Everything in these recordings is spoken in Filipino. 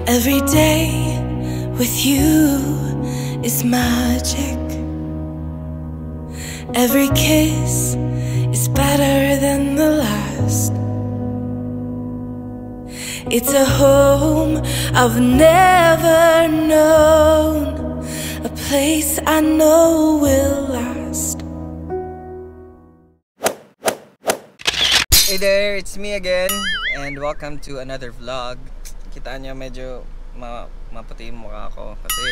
Every day with you is magic. Every kiss is better than the last. It's a home I've never known, a place I know will last. Hey there, it's me again, and welcome to another vlog. Kita niyo medyo maputi yung mukha ko kasi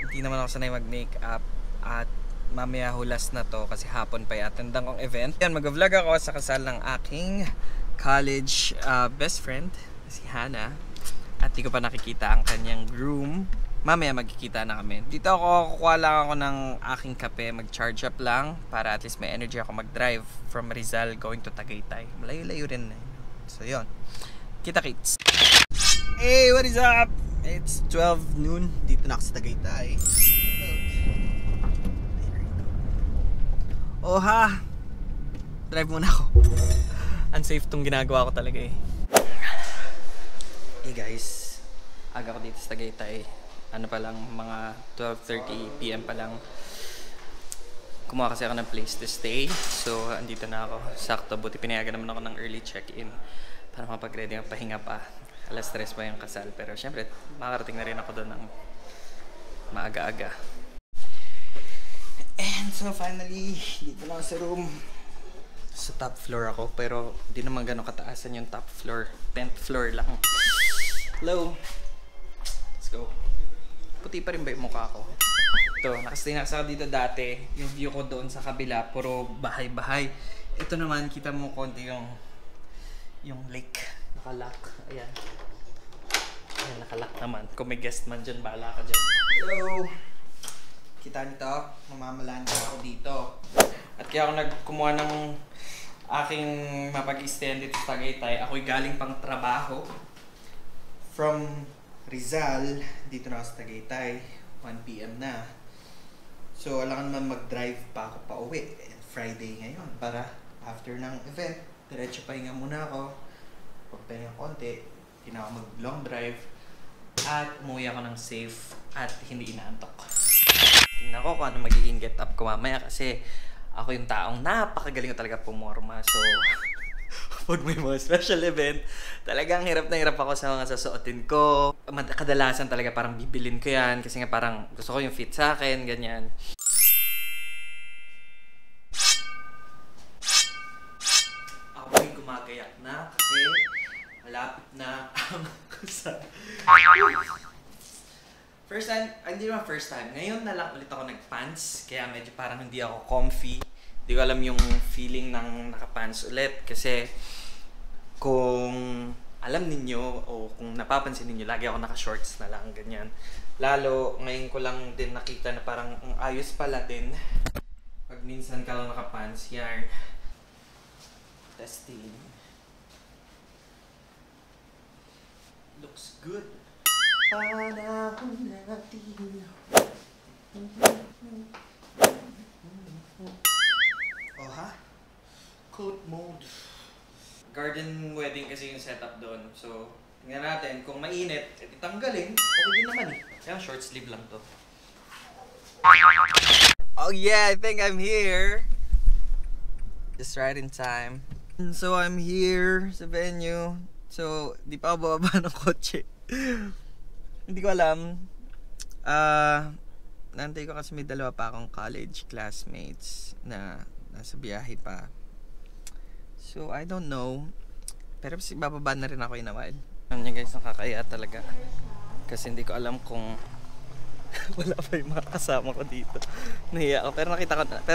hindi naman ako sanay mag-makeup at mamaya hulas na to kasi hapon pa i-attendan kong event. Yan, mag-vlog ako sa kasal ng aking college best friend, si Hannah. At di ko pa nakikita ang kanyang groom. Mamaya magkikita na kami. Dito kukuha lang ako ng aking kape, mag-charge up lang para at least may energy ako mag-drive from Rizal going to Tagaytay. Malayo-layo rin na. So yun, kita-kits. Hey, what is up? It's 12 noon. Dito na ako sa Tagaytay. Oh ha! Drive muna ako. Unsafe tong ginagawa ko talaga eh. Hey guys, aga ko dito sa Tagaytay. Ano pa lang, mga 12:30 PM pa lang. Kumuha kasi ako ng place to stay. So, andito na ako. Sakto, buti pinayagan naman ako ng early check-in para mapag-ready ang pahinga pa. Alas 3 pa yung kasal. Pero syempre, makarating na rin ako doon ng maaga-aga. And so finally, dito na ako sa room. Sa top floor ako, pero hindi naman gano'ng kataasan yung top floor. 10th floor lang. Hello! Let's go. Puti pa rin ba yung mukha ko? Ito, nakastay ako dito dati. Yung view ko doon sa kabila, puro bahay-bahay. Ito naman, kita mo konti yung lake. Nakalak. Ayan. Ayan, nakalak naman. Kung may guest man dyan, bahala ka dyan. Hello! Kita nito, mamamalaan ako dito. At kaya ako nagkumuha ng aking mapag-stayan dito sa Tagaytay. Ako'y galing pang trabaho. From Rizal, dito na ako sa Tagaytay. 1 PM na. So, alam naman mag-drive pa ako pa uwi. Friday ngayon. Para after ng event, diretso pahinga muna ako. Pagpahinga konti, hindi na ako mag-long drive. At umuwi ako ng safe at hindi inaantok. Tingnan ko kung ano magiging get up ko mamaya kasi ako yung taong napakagaling ko talaga pumorma. So, pag may mga special event, talagang hirap na hirap ako sa mga sasuotin ko. Kadalasan talaga parang bibilin ko yan kasi nga parang gusto ko yung fit sa akin, ganyan. Ako ay gumagayak na kasi malapit na ang kasal. First time, hindi naman first time. Ngayon na lang ulit ako nag-pants. Kaya medyo parang hindi ako comfy. Hindi ko alam yung feeling ng naka-pants ulit. Kasi kung alam ninyo o kung napapansin ninyo, lagi ako naka-shorts na lang, ganyan. Lalo, ngayon ko lang din nakita na parang ang ayos pala din. Pag minsan ka lang naka-pants, yarn. Testing. Looks good. Panahon natin. Oh ha? Coat mode. Garden wedding kasi yung setup doon. So, tingnan natin. Kung mainit, itanggalin. Okay din naman eh. Kaya short sleeve lang to. Oh yeah, I think I'm here. Just right in time. So, I'm here sa venue. So, di pa ako bababa ng kotse. Hindi ko alam. Nantay ko kasi may dalawa pa akong college classmates na nasa biyahe pa. So, I don't know. Pero bababa na rin ako in a while. Alam niyo guys, nakakaya talaga. Kasi hindi ko alam kung wala pa yung mga kasama ko dito. Nahiya ako. Pero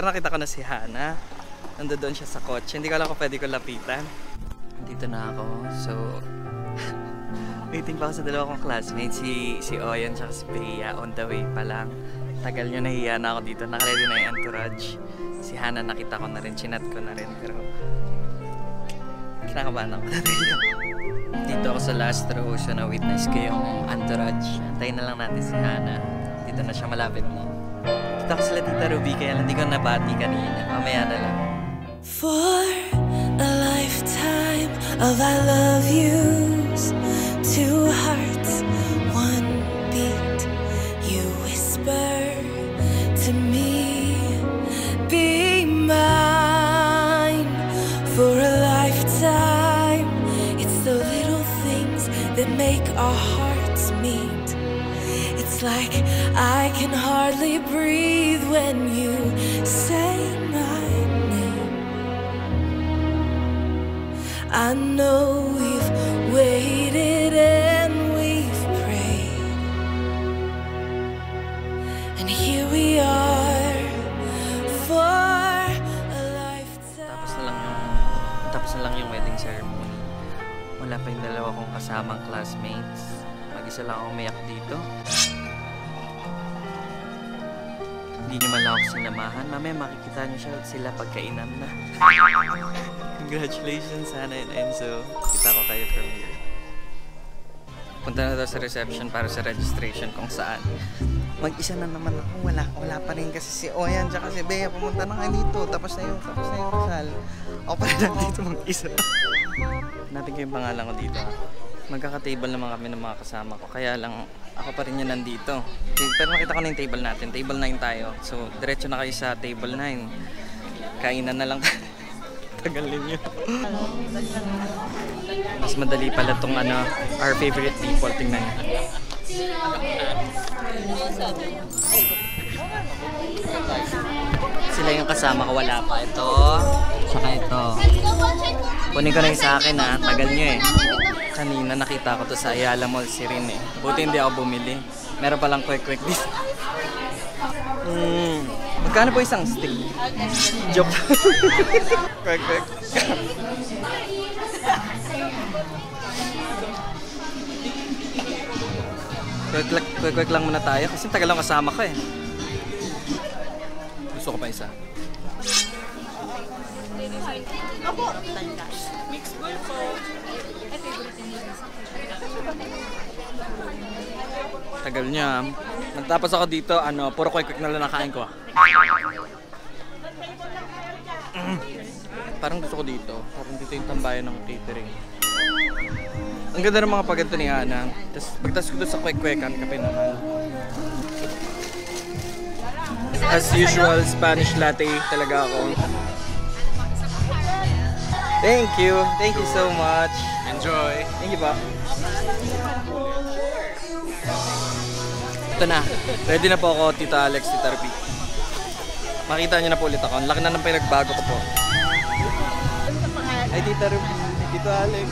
nakita ko na si Hannah. Nandoon siya sa kotse. Hindi ko alam kung pwede ko lapitan. Dito na ako. So, waiting pa ako sa dalawa kong classmates, si Oyan at si Bea, on the way pa lang. Tagal nyo, nahiya na ako dito, nakaready na yung entourage. Si Hannah nakita ko na rin, chinat ko na rin, pero kinakabahan ako na rin. Dito ako sa last row, so na-witness ko yung entourage. Antayin na lang natin si Hannah. Dito na siya, malapit na. Kita ko sila Tita Ruby, kaya hindi ko nabati kanina. Mamaya na lang. For a lifetime of I love yous, two hearts, one that make our hearts meet. It's like I can hardly breathe when you say my name. I know we've waited and we've prayed, and here we are for a lifetime. Tapos na lang yung wedding ceremony. Wala pa yung dalawa kong kasamang classmates. Mag-isa lang ako umiyak dito. Hindi niyo man lang ako sinamahan. Mamaya makikita niyo sila pagkainan na. Congratulations, Hannah and Enzo. Kita ko kayo from here. Punta na daw sa reception para sa registration kung saan. Mag-isa na naman ako. Wala pa rin kasi si Oyan tsaka si Bea. Pumunta na kayo dito. Tapos na yung kasal. Ako pa rin dito mag-isa. Hanapin ko yung pangalan ko dito. Magkaka-table naman kami ng mga kasama ko. Kaya lang ako pa rin yung nandito. Pero makita ko na yung table natin. Table 9 tayo. So, diretso na kayo sa table 9. Kainan na lang. Tagal ninyo. Mas madali pala tong our favorite people. Tingnan nyo. Sila yung kasama ko. Wala pa. Ito. Saka ito. Kunin ko na yung sa akin ha. Tagal nyo eh. Kanina nakita ko to sa Ayala Mall si Rin eh. Buti hindi ako bumili. Meron palang quick dito. Magkano po isang stick? Joke. Quick. Quick lang muna tayo kasi tagal lang kasama ko eh. Gusto ko pa isa. Opo. Mixed bowl po. Tagal niya. Natapos ako dito, puro quick na lang nakain ko. Parang gusto ko dito. Parang dito yung tambayan ng catering. Ang ganda ng mga paganto ni Ana. Tapos pagtas ko doon sa quick-quickan, kape naman. As usual, Spanish latte talaga ako. Thank you so much. Enjoy. Thank you pa. Ito na. Ready na po ako, Tita Alex, Tita Ruby. Makita niyo na po ulit ako. Ang laki na ng pinagbago ko po. Ay, Tita Ruby. Tita Alex.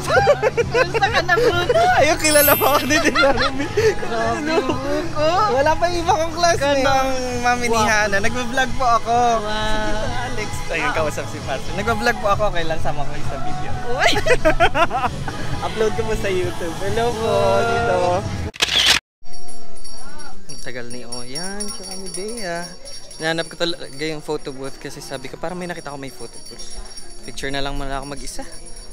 Gusto ka na Bruno? Ayaw, kilala mo ako ni Tita Ruby. Wala pa yung iba kong classmate. Ang mami ni Hannah. Nagbablog po ako. Wow. Tita Alex. Ayun, kausap si Pastor. Nagbablog po ako. Kailan sama ko sa video. Uy! Upload ko po sa YouTube. Hello po, dito. Ang tagal ni Oyan, tsaka ni Bea. Nahanap ko talaga yung photo booth kasi sabi ko, parang may nakita ko may photo booth. Picture na lang muna ako mag-isa.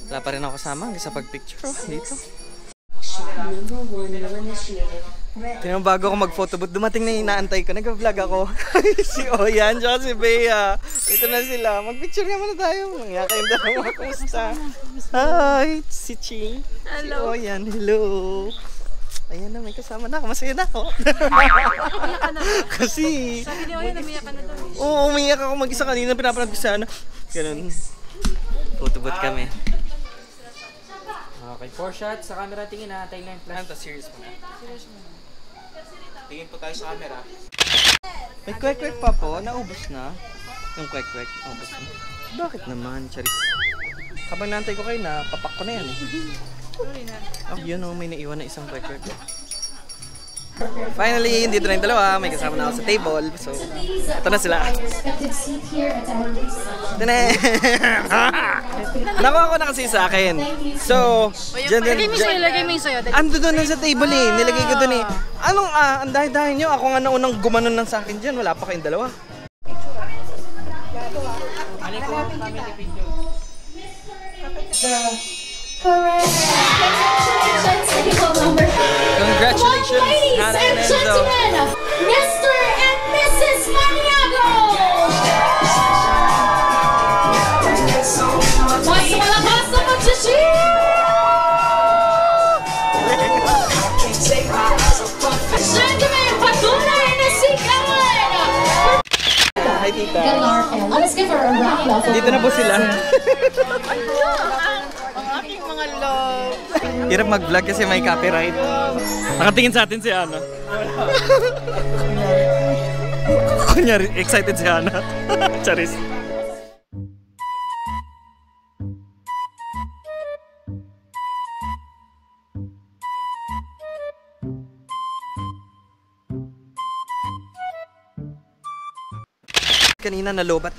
Wala pa rin ako kasama hanggang sa pag-picture dito. Tingnan bago ako mag-photo booth, dumating na yung inaantay ko. Nag-vlog ako. Si Oyan, tsaka si Bea. Ito na sila. Mag-picture naman na tayo. Nangyaka yung dalawa. Kumusta? Hi! Si Ching. Hello. Si Oyan. Hello. Ayan na, may kasama na ako. Masaya na ako. Umiyak ka na ba? Kasi... Sabi ni Oyan, umiyak ka na daw. Oo, umiyak ako mag-isa kanina. Pinapanood ko sa ganun. Photo booth kami. Okay, 4 shots sa camera. Tingin na, tayo lang flash. Serious mo na. Tingin po tayo sa camera. May kwek-kwek pa po. Naubos na. Yung kwek-kwek. Naubos na. Bakit naman, Charis? Habang naantay ko kayo na, papak ko na yan eh. Oh, yun o, may naiwan na isang kwek-kwek. Finally, dito na yung dalawa. May kasama na ako sa table. So, ito na sila. Ito na. Nakuha ko na kasi sa akin. So, Lagay mo yung sayo. ando doon sa table eh. Nilagay ko doon eh. Anong ang dahi-dahi nyo? Ako nga naunang gumanon ng sa akin dyan. Wala pa kayong dalawa. Correct. Congratulations, Hannah and Enzo. Gentlemen, Mr. and Mrs. Maniago. Mas malakas na mag-cheer! Gentlemen, patunay na si Ellen! Hi, tita. Let's give her a round of applause. Dito na po sila. Ang aking mga love. Hirap mag-vlog kasi may copyright. Nakatingin sa atin si Ana. Kunyari, excited si Ana. Charis. Kanina nalobat,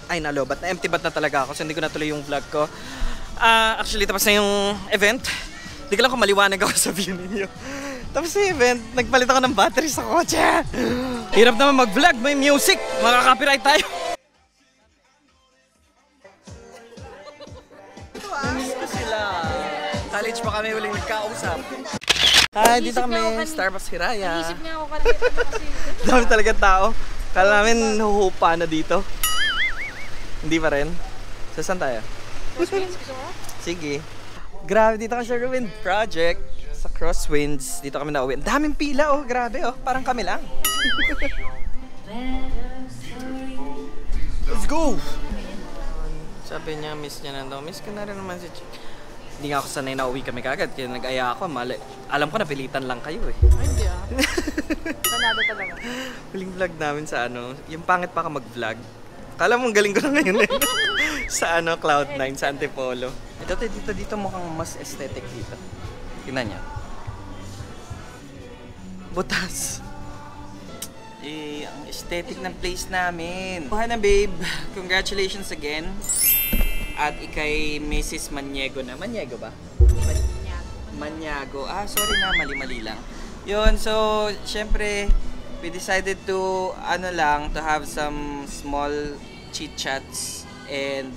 na empty bat na talaga ako so hindi ko natuloy yung vlog ko. Actually tapos na yung event. Hindi ko lang kung maliwanag ako sa view ninyo. Tapos na yung event, nagpalit ako ng battery sa kotse. Hirap naman mag-vlog, may music, makaka-copyright tayo. Namiss ko sila. College pa kami huling nagkausap. Dito kami, Starbucks Hiraya. Isip nga ako kanina kasi. Dami talaga tao. Kala namin huhupa na dito. Hindi pa rin. So, saan tayo? Sige. Grabe, dito kami sa Ruined Project. Sa Crosswinds. Dito kami nauwi. Ang daming pila, oh. Grabe, oh. Parang kami lang. Let's go! Sabi niya, miss niya na daw. Miss ka na rin naman si Chick. Hindi nga ako sanay na uwi kami kagad. Kaya nag-aya ako. Alam ko, napilitan lang kayo, eh. Hindi ah. Sanado talaga. Huling vlog namin sa yung pangit pa ka mag-vlog. Kala mo, galing ko na ngayon eh. Sa Cloud9, sa Antipolo. Dito mukhang mas aesthetic dito. Tingnan niya. Butas. Ang aesthetic ng place namin. Hana babe, congratulations again. At ikay Mrs. Maniego na. Maniego ba? Maniago. Sorry na, mali-mali lang. Yun, so, syempre, we decided to, to have some small chit-chats and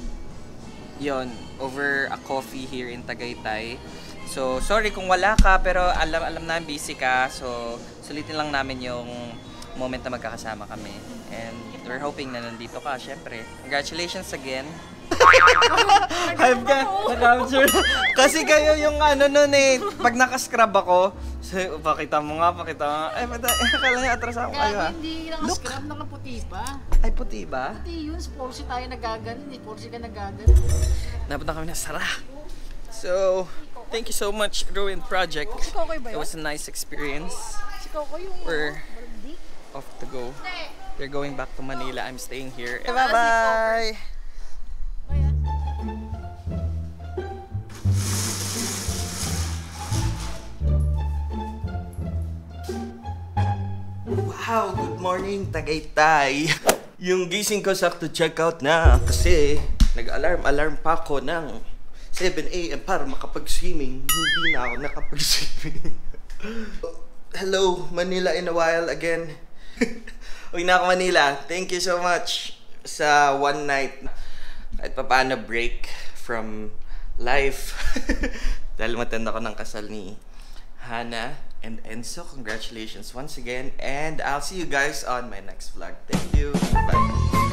yun, over a coffee here in Tagaytay. So, sorry kung wala ka, pero alam na busy ka. So, sulitin lang namin yung moment na magkakasama kami. And we're hoping na nandito ka, syempre. Congratulations again. Hype ka, na-capture. Kasi kayo yung nun eh, pag nakascrub ako, pakita mo nga. Ay, akala niya atrasan ko kayo ha. Hindi nakascrub, nakaputi pa. Ay, puti ba? Puti yun, Sportsy tayo nagaganon, hindi Sportsy ka nagaganon. Napunta kami na Sara. So, thank you so much, Ruined Project. Si Kokoy ba It yun? was a nice experience. Si Kokoy yung We're Baldi. off to go. They're going back to Manila. I'm staying here. Bye-bye! Wow! Good morning, Tagaytay! Yung gising ko sakto check out na kasi nag-alarm pa ako ng 7 AM para makapag-swimming. Hindi na ako nakapag-swimming. Hello, Manila in a while again. Uwi na ako Manila. Thank you so much sa one night. Kahit pa paano break from life. Dahil matanda ko ng kasal ni Hana and Enzo. Congratulations once again. And I'll see you guys on my next vlog. Thank you. Bye.